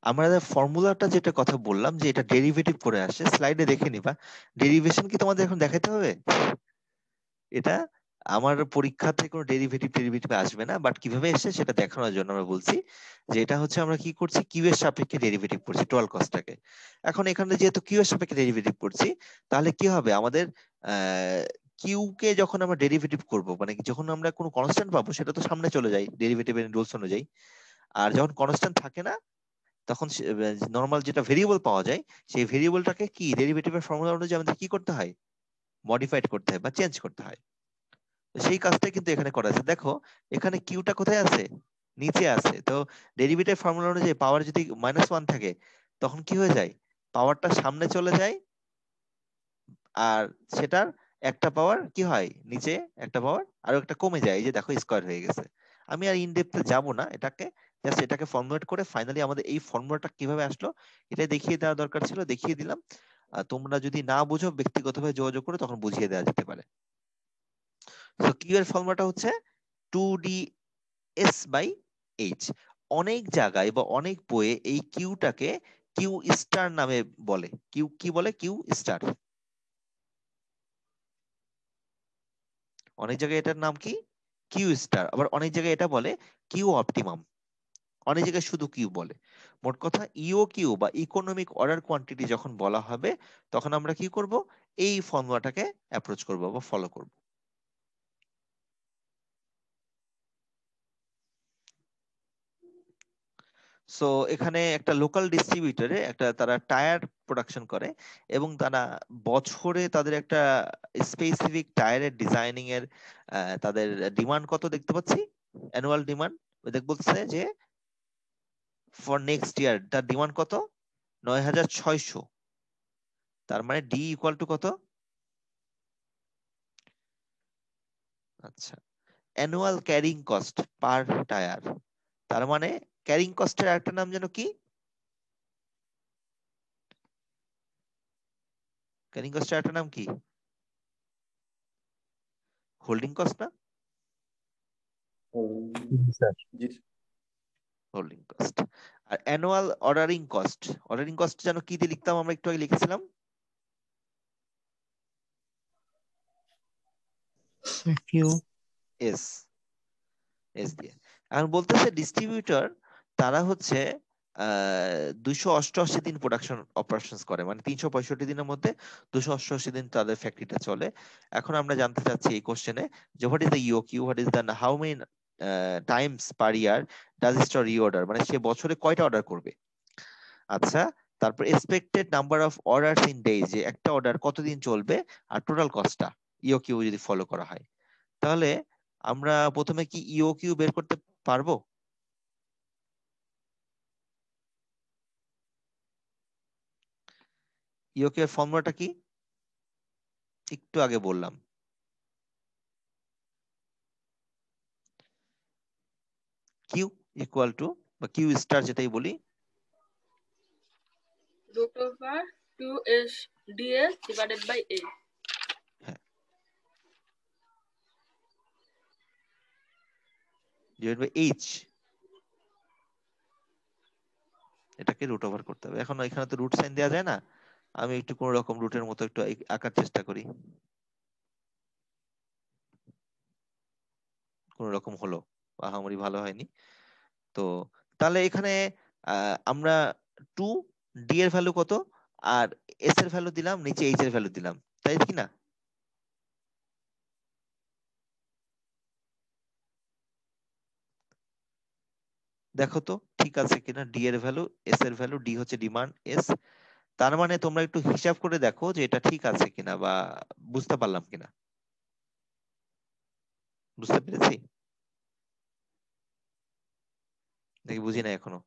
আমরা ফর্মুলাটা যেটা কথা বললাম যে এটা ডেরিভেটিভ করে আসে, স্লাইডে দেখে নিবা। ডেরিভেশন কি তোমাদের এখন দেখাতে হবে? এটা আমার পরীক্ষাতে কোনো ডেরিভেটিভ টেরিভেটিভ আসবে না, বাট কিভাবে এসে সেটা দেখানোর জন্য আমরা বলছি যে এটা হচ্ছে আমরা কি করছি, কিউ এর সাপেক্ষে ডেরিভেটিভ করছি টোটাল কস্টটাকে। এখন এখানে যেহেতু কিউ এর সাপেক্ষে ডেরিভেটিভ করছি, তাহলে কি হবে আমাদের কিউ কে যখন আমরা ডেরিভেটিভ করব, মানে যখন আমরা কোনো কনস্ট্যান্ট পাবো সেটা তো সামনে চলে যায় ডেরিভেটিভের রুলস অনুযায়ী। আর যখন কনস্ট্যান্ট থাকে না, তখন নর্মাল যেটা ভেরিয়েবল পাওয়া যায়, সেই ভেরিয়েবলটাকে কি ডেরিভেটিভের ফর্মুলা অনুযায়ী আমাদের কি করতে হয়, মডিফাইড করতে হয় বা চেঞ্জ করতে হয়। তো সেই কাজটা কিন্তু এখানে করা আছে। দেখো এখানে কিউটা কোথায় আছে, নিচে আছে। তো ডেরিভেটিভ ফর্মুলা অনুযায়ী পাওয়ার যদি -1 থাকে, তখন কি হয়ে যায়, পাওয়ারটা সামনে চলে যায়, আর সেটার একটা পাওয়ার কি হয় নিচে, একটা পাওয়ার আরো একটা কমে যায়। এই যে দেখো স্কোয়ার হয়ে গেছে। আমি আর ইন ডেপথে যাব না, এটাকে জাস্ট এটাকে ফর্মুলেট করে ফাইনালি আমাদের এই ফর্মুলাটা কিভাবে আসলো এটা দেখিয়ে দেওয়া দরকার ছিল, দেখিয়ে দিলাম। তোমরা যদি না বুঝো ব্যক্তিগতভাবে যোগাযোগ করে তখন বুঝিয়ে দেওয়া যেতে পারে। তো কিউ এর ফর্মুলাটা হচ্ছে 2ds/h। অনেক জায়গায় বা অনেক বইয়ে এই কিউটাকে কিউ স্টার নামে বলে। কিউ কি বলে, কিউ স্টার। অনেক জায়গায় এটার নাম কি, কিউ স্টার। আবার অনেক জায়গায় এটা বলে কিউ অপটিমাম, অনেক জায়গায় শুধু কিউ বলে। মোট কথা ইও কিউ বা ইকোনমিক অর্ডার কোয়ান্টিটি যখন বলা হবে, তখন আমরা কি করব, এই ফর্মুলাটাকে অ্যাপ্রোচ করব বা ফলো করব। সো এখানে একটা লোকাল ডিস্ট্রিবিউটরে একটা তারা টায়ার প্রোডাকশন করে, এবং তারা বছরে তাদের একটা স্পেসিফিক টায়ারের ডিজাইনিং এর তাদের ডিমান্ড কত দেখতে পাচ্ছি, অ্যানুয়াল ডিমান্ড। দেখ বলছে যে ফর নেক্সট ইয়ার তার ডিমান্ড কত, 9600। তার মানে ডি ইকুয়াল টু কত, আচ্ছা, annual carrying cost per tyre. তার মানে ক্যারিং কস্টের একটা নাম যেন কি, ক্যারিং কস্টের একটা নাম কি, হোল্ডিং কস্ট না, স্যার। জি হোল্ডিং কস্ট। আর annual ordering cost, ordering cost যেন কি দিয়ে লিখতাম, আমরা একটু আগে লিখেছিলাম কিউ এস, এস দিয়ে। এখন বলতেছে ডিস্ট্রিবিউটর তারা হচ্ছে 288 দিন প্রোডাকশন অপারেশন করে, মানে 365 দিনের মধ্যে 288 দিন তাদের ফ্যাক্টরিটা চলে। এখন আমরা জানতে চাচ্ছি এই কোশ্চেনে যে what is the EOQ, what is the how many times per year does store reorder, মানে সে বছরে কয়টা অর্ডার করবে। আচ্ছা, তারপর expected number of orders in days, যে একটা অর্ডার কতদিন চলবে, আর টোটাল কস্টটা ইওকিউ যদি ফলো করা হয়। তাহলে আমরা প্রথমে কি ইওকিউ বের করতে পারবো? ইওকিউ এর ফর্মুলাটা কি, একটু আগে বললাম, কিউ ইকুয়াল টু বা কিউ স্টার যেটাই বলি, √2s/a। হ্যাঁ, ডিভাইড বাই এইচ, এটাকে রুট ওভার করতে হবে। এখন এখানে তো রুট সাইন দেওয়া যায় না, আমি একটু কোন রকম রুটের মতো একটু আঁকার চেষ্টা করি, কোন রকম হলো, আহামরি ভালো হয়নি। তো তাহলে এখানে আমরা 2 ডি এর ভ্যালু কত, আর এস এর ভ্যালু দিলাম, নিচে এইচ এর ভ্যালু দিলাম, তাই কি না? দেখো তো ঠিক আছে কিনা, ডি এর ভ্যালু, এস এর ভ্যালু, ডি হচ্ছে ডিমান্ড, এস। তার মানে তোমরা একটু হিসাব করে দেখো যে এটা ঠিক আছে কিনা বা বুঝতে পারলাম কিনা, বুঝতে পেরেছি নাকি বুঝি না এখনো।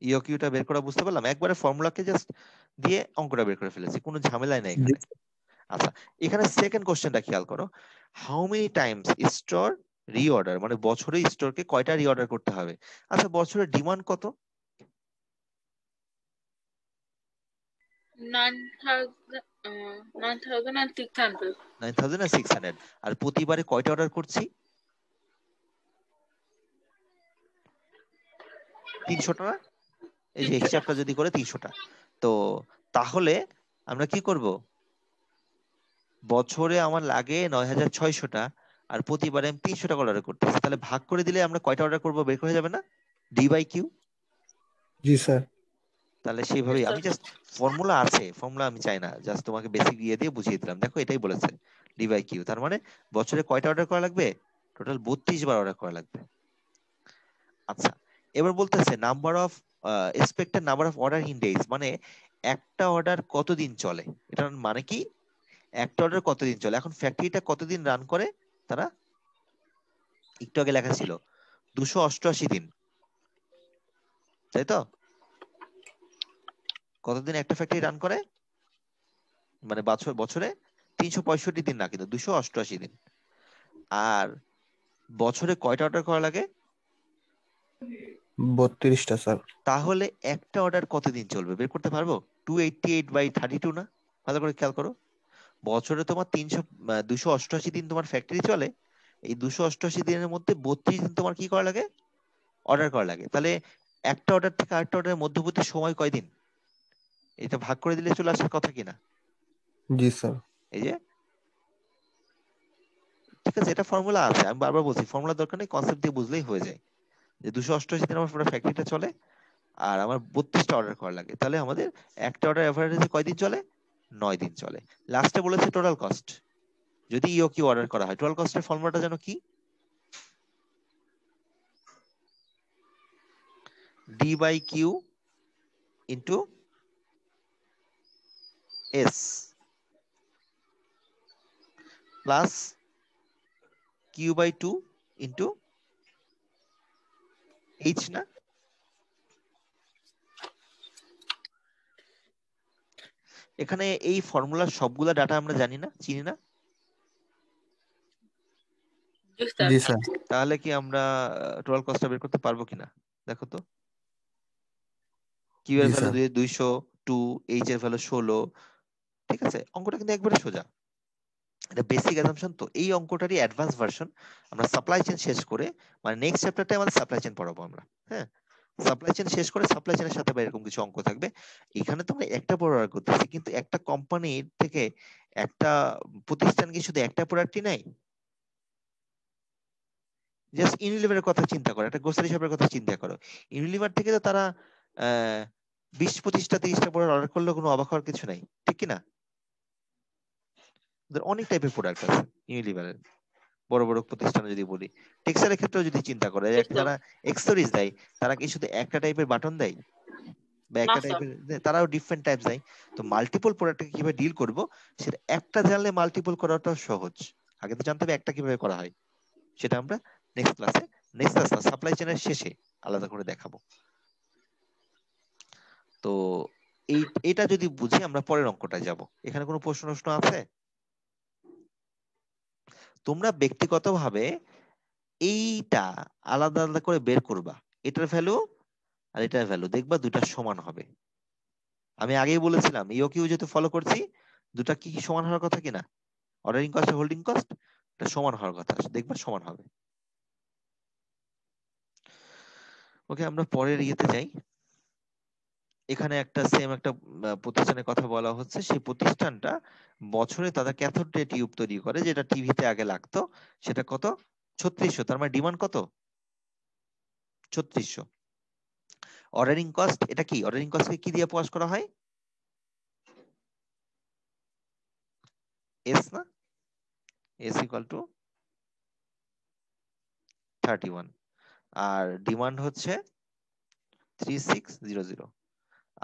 ইওকিউটা বের করা বুঝতে পারলাম, একবারে ফর্মুলাকে জাস্ট দিয়ে অঙ্কটা বের করে ফেলেছি, কোনো ঝামেলাই নাই এখানে। আচ্ছা, এখানে সেকেন্ড কোশ্চেনটা খেয়াল করো, how many Times store reorder, মানে বছরে স্টোরকে কয়টা রিঅর্ডার করতে হবে। আচ্ছা, বছরের ডিমান্ড কত, 9,600। 9600। আর প্রতিবারে কয়টা অর্ডার করছি, 300টা না? এই যে হিসাবটা যদি করে 300টা, তো তাহলে আমরা কি করব, বছরে আমার লাগে 9600টা, আর প্রতিবারে আমি 300 টাকা অর্ডার করতেছি, তাহলে ভাগ করে দিলে আমরা কয়টা অর্ডার করবো বের করে যাবে না, ডি বাই কিউ। জি স্যার। তাহলে সেইভাবেই Yes, আমি sir. জাস্ট ফর্মুলা আছে, ফর্মুলা আমি চাই না, জাস্ট তোমাকে বেসিক ইয়ে দিয়ে বুঝিয়ে দিলাম। দেখো এটাই বলেছে ডি বাই কিউ, তার মানে বছরে কয়টা অর্ডার করা লাগবে, টোটাল 32 বার অর্ডার করা লাগবে। আচ্ছা, এবার বলতেছে number of expected number of order in days, মানে একটা অর্ডার কতদিন চলে, এটার মানে কি একটা অর্ডার কতদিন চলে। এখন ফ্যাক্টরিটা কতদিন রান করে, তারা একটু আগে লেখা ছিল 288 দিন, তাই তো? কতদিন একটা ফ্যাক্টরি রান করে, মানে বছরে 365 দিন না, কিন্তু 288 দিন। আর বছরে কয়টা অর্ডার করা লাগে, 32টা স্যার। তাহলে একটা অর্ডার কতদিন চলবে বের করতে পারবো, 288/32 না? ভালো করে খেয়াল করো, বছরে তোমার 288 দিন তোমার ফ্যাক্টরি চলে, এই 288 দিনের মধ্যে 32 দিন তোমার কি করা লাগে, অর্ডার করা লাগে। তাহলে একটা অর্ডার থেকে আরেকটা অর্ডারের মধ্যবর্তী সময় কয়দিন, এটা ভাগ করে দিলে চলে আসার কথা কিনা। জি স্যার। এই যে ঠিক আছে, এটা ফর্মুলা আছে, আমি বারবার বলছি ফর্মুলা দরকার নেই, কনসেপ্ট দিয়ে বুঝলেই হয়ে যায় যে 288 দিন আমার পুরো ফ্যাক্টরিটা চলে, আর আমার 32টা অর্ডার করা লাগে, তাহলে আমাদের একটা অর্ডার এভারেজে কয়দিন চলে, 9 দিন চলে। লাস্টে বলেছে টোটাল কস্ট, যদি ইও কিউ অর্ডার করা হয়, টোটাল কস্টের ফর্মুলাটা যেন কি, D by Q into S plus Q by 2 into H, না? এখানে এই ফর্মুলার সবগুলা ডাটা আমরা জানি না, চিনি না, Yes, sir. জি স্যার। তাহলে কি আমরা টোটাল কস্টটা বের করতে পারবো কিনা, দেখো তো। কিউ এর জি ভ্যালু স্যার। 200, এইচ এর ভ্যালু 16, ঠিক আছে, অঙ্কটা কিন্তু একবারে সোজা। এটা বেসিক অ্যাসাম্পশন, তো এই অঙ্কটারই অ্যাডভান্স ভার্সন আমরা সাপ্লাই চেইন শেষ করে, মানে নেক্সট চ্যাপ্টারটাই আমাদের সাপ্লাই চেইন পড়াবো আমরা। হ্যাঁ, সাপ্লাই চেইন শেষ করে সাপ্লাই চেইনের সাথে এরকম কিছু অঙ্ক থাকবে। এখানে তো আমরা একটা প্রোডাক্ট করতেছি, কিন্তু একটা কোম্পানির থেকে একটা প্রতিষ্ঠান কি শুধু একটা প্রোডাক্টই নাই, জাস্ট ইউনিলিভারের কথা চিন্তা করো, একটা গ্রোসারি শপের কথা চিন্তা করো, ইউনিলিভার থেকে তো তারা 20-25টা 30টা প্রোডাক্ট অর্ডার করলেও কোনো অবাক হওয়ার কিছু নাই, ঠিক কি না? ওদের অনেক টাইপের প্রোডাক্ট আছে ইউনিলিভারের, বড় বড় প্রতিষ্ঠানে যদি বলি, টেক্সটাইলের ক্ষেত্রেও যদি চিন্তা করে, Yes, sir. যারা এক্সেসরিজ দেয়, তারা কি শুধু একটা টাইপের বাটন দেয় বা একটা না, sir. টাইপের, তারাও ডিফারেন্ট টাইপস দেয়। তো মাল্টিপল প্রোডাক্টকে কিভাবে ডিল করব, সেটা একটা জানলে মাল্টিপল করাটা সহজ, আগে তো জানতে হবে একটা কিভাবে করা হয়, সেটা আমরা নেক্সট ক্লাসে, সাপ্লাই চেইনের শেষে আলাদা করে দেখাবো। তো এটা যদি বুঝি আমরা পরের অঙ্কটায় যাব। এখানে কোনো প্রশ্ন আছে? তোমরা ব্যক্তিগতভাবে এইটা আলাদা আলাদা করে বের করবা, এটার ভ্যালু আর এটার ভ্যালু, দেখবা দুটা সমান হবে। আমি আগেই বলেছিলাম ইও কিউ যেহেতু ফলো করছি, দুটা কি কি সমান হওয়ার কথা কিনা, অর্ডারিং কস্ট আর হোল্ডিং কস্ট, এটা সমান হওয়ার কথা, দেখবা সমান হবে। ওকে, আমরা পরের ইয়েতে যাই। এখানে একটা সেম একটা প্রতিষ্ঠানের কথা বলা হচ্ছে, সেই প্রতিষ্ঠানটা বছরে তাদের ক্যাথোড রে টিউব তৈরি করে, যেটা টিভিতে আগে লাগতো, সেটা কত, 3600, তার মানে ডিমান্ড কত, 3600। অর্ডারিং কস্ট, এটা কি, অর্ডারিং কস্টকে কি দিয়ে প্রকাশ করা হয়, এস, না? এস ইকুয়াল টু 31, আর ডিমান্ড হচ্ছে 3600।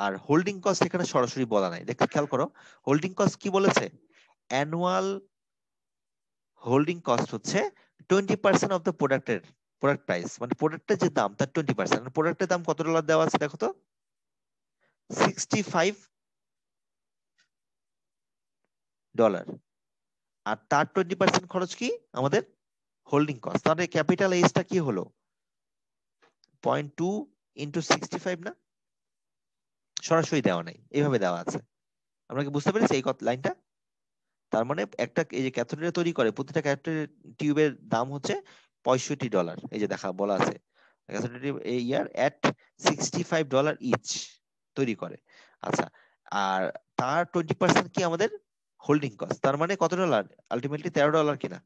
আর হোল্ডিং কস্ট এখানে সরাসরি বলা নাই, দেখতে খেয়াল করো, হোল্ডিং কস্ট কি বলেছে, অ্যানুয়াল হোল্ডিং কস্ট হচ্ছে 20% অফ দ্য প্রোডাক্ট প্রাইস, মানে প্রোডাক্টের যে দাম তার 20%। প্রোডাক্টের দাম কত ডলার দেওয়া আছে দেখো তো, $65, আর তার 20% খরচ কি আমাদের হোল্ডিং কস্ট, তাহলে ক্যাপিটাল এইচটা কি হলো 0.2 ইন্টু 65, না? সরাসরি দেওয়া নাই, এইভাবে দেওয়া আছে, আমরা কি বুঝতে পেরেছি এই লাইনটা? তার মানে একটা এই যে ক্যাথোড তৈরি করে, প্রতিটা ক্যাথোড টিউবের দাম হচ্ছে $65, এই যে বলা আছে কনসালটেটিভ ইয়ার এট $65 ইচ তৈরি করে। আচ্ছা, আর তার 20% কি আমাদের হোল্ডিং কস্ট, তার মানে কত ডলার? আলটিমেটলি $13 কিনা?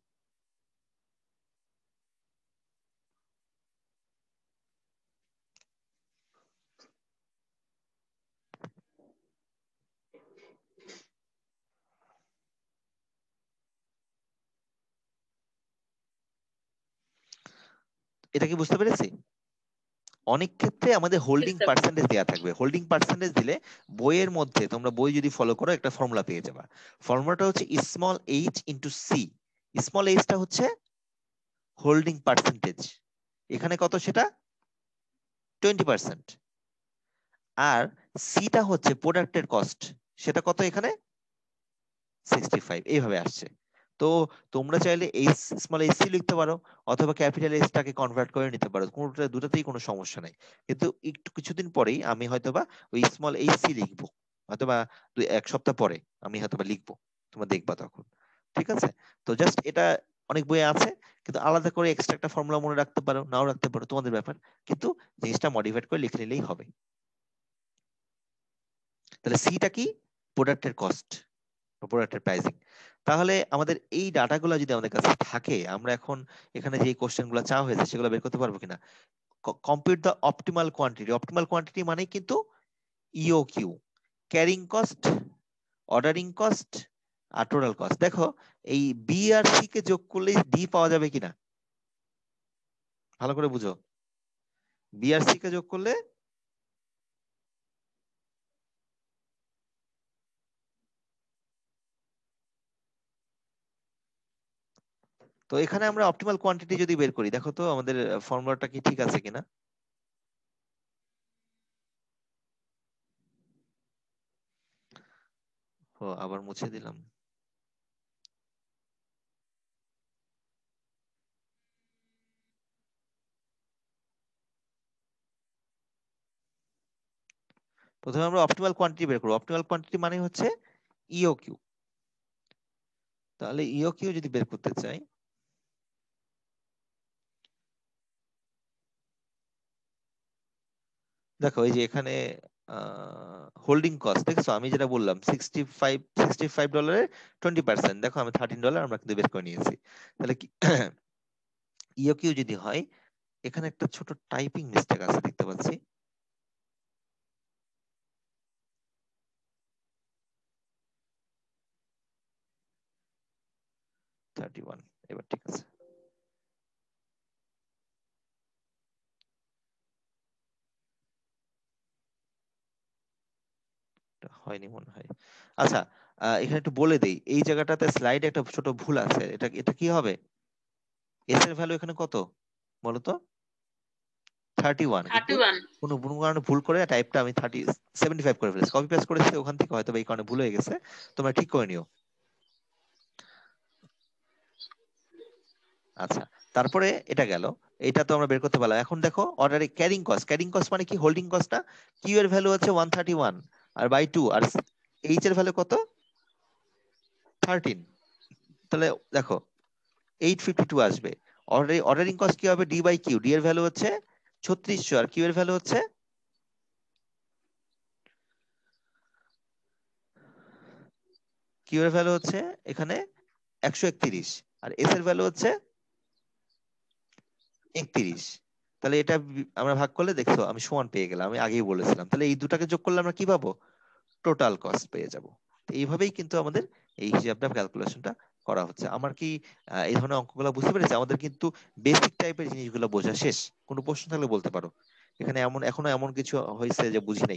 এটা কি বুঝতে পেরেছি? অনেক ক্ষেত্রে আমাদের হোল্ডিং sir. পার্সেন্টেজ দেওয়া থাকবে। হোল্ডিং পার্সেন্টেজ দিলে বইয়ের মধ্যে, তোমরা বই যদি ফলো করো, একটা ফর্মুলা পেয়ে যাবা। ফর্মুলাটা হচ্ছে small H into C. Small এইচটা হচ্ছে হোল্ডিং পার্সেন্টেজ, এখানে কত সেটা 20%, আর সিটা হচ্ছে প্রোডাক্টের কস্ট, সেটা কত এখানে 65, এইভাবে আসছে। তো তোমরা চাইলে এইচ স্মল এইচ সি লিখতে পারো, অথবা ক্যাপিটাল এইচটাকে কনভার্ট করে নিতে পারো, কোনোটা দুটাতেই কোনো সমস্যা নাই। কিন্তু একটু কিছুদিন পরেই আমি হয়তোবা ওই স্মল এইচ সি লিখবো, হয়তোবা এক সপ্তাহ পরে আমি হয়তোবা লিখবো, তোমরা দেখবা তখন। ঠিক আছে? তো জাস্ট এটা অনেক বইয়ে আছে, কিন্তু আলাদা করে এক্সট্রা একটা ফর্মুলা মনে রাখতে পারো, নাও রাখতে পারো, তোমাদের ব্যাপার, কিন্তু জিনিসটা মডিফাইড করে লিখে নিলেই হবে। তাহলে সিটা কি? প্রোডাক্টের কস্ট, প্রোডাক্টের প্রাইসিং। তাহলে আমাদের এই ডাটাগুলো যদি আমাদের কাছে থাকে, আমরা এখন এখানে যে কোশ্চেন গুলো চাওয়া হয়েছে সেগুলো বের করতে পারবো কিনা। Compute the optimal quantity. Optimal quantity মানে কিন্তু ইওকিউ, ক্যারিং কস্ট, অর্ডারিং কস্ট, আর টোটাল কস্ট। দেখো এই বি আর সি কে যোগ করলে ডি পাওয়া যাবে কিনা, ভালো করে বুঝো। বি আর সি কে যোগ করলে তো এখানে আমরা অপটিমাল কোয়ান্টিটি যদি বের করি, দেখো তো আমাদের ফর্মুলাটা কি ঠিক আছে কিনা। ও, আবার মুছে দিলাম। প্রথমে আমরা অপটিমাল কোয়ান্টিটি বের করব। অপটিমাল কোয়ান্টিটি মানে হচ্ছে ইওকিউ। তাহলে ইওকিউ যদি বের করতে চাই, দেখো এই যে এখানে হোল্ডিং কস্ট দেখছো, আমি যেটা বললাম $65 20%, দেখো আমি $13 আমরা কিন্তু বের করে নিয়েছি। তাহলে কি ইওকিউ যদি হয়, এখানে একটা ছোট টাইপিং মিস্টেক আছে দেখতে পাচ্ছি। এবার ঠিক আছে। হয়নি মনে হয়। আচ্ছা, এখানে একটু বলে দেই, এই জায়গাটাতে স্লাইডে একটা ছোট ভুল আছে। এটা এটা কি হবে? এস এর ভ্যালু এখানে কত বলতো? 31, কিন্তু 31. কোনো কোনো কারণে ভুল করে টাইপটা আমি 75 করে ফেলেছি। কপি পেস্ট করেছি ওখান থেকে, হয়তো এই কারণে ভুল হয়ে গেছে, তোমরা ঠিক করে নিও। আচ্ছা, তারপরে এটা গেল, এটা তো আমরা বের করতে পারলাম। এখন দেখো অর্ডারে ক্যারিং কস্ট। ক্যারিং কস্ট মানে কি? হোল্ডিং কস্টটা। কিউ এর ভ্যালু হচ্ছে 131 আর বাই 2, আর এইচ এর ভ্যালু কত 13। তাহলে দেখো 852 আসবে। অর্ডারিং কস্ট কি হবে? D by Q. ডি এর ভ্যালু হচ্ছে 3600 আর কিউ এর ভ্যালু হচ্ছে এখানে 131, আর এস এর ভ্যালু হচ্ছে 31। তাহলে এটা আমরা ভাগ করলে দেখছো আমি সমান পেয়ে গেলাম, আমি আগেই বলেছিলাম। তাহলে এই দুটাকে যোগ করলে আমরা কি পাবো? টোটাল কস্ট পেয়ে যাব। এইভাবেই কিন্তু আমাদের এই হিসাবটা ক্যালকুলেশনটা করা হচ্ছে। আমার কি এই ধরনের অঙ্কগুলো বুঝতে পেরেছে? আমাদের কিন্তু বেসিক টাইপের জিনিসগুলো বোঝা শেষ। কোনো প্রশ্ন থাকলে বলতে পারো। এখানে এমন এখনো এমন কিছু হয়েছে যে বুঝি নাই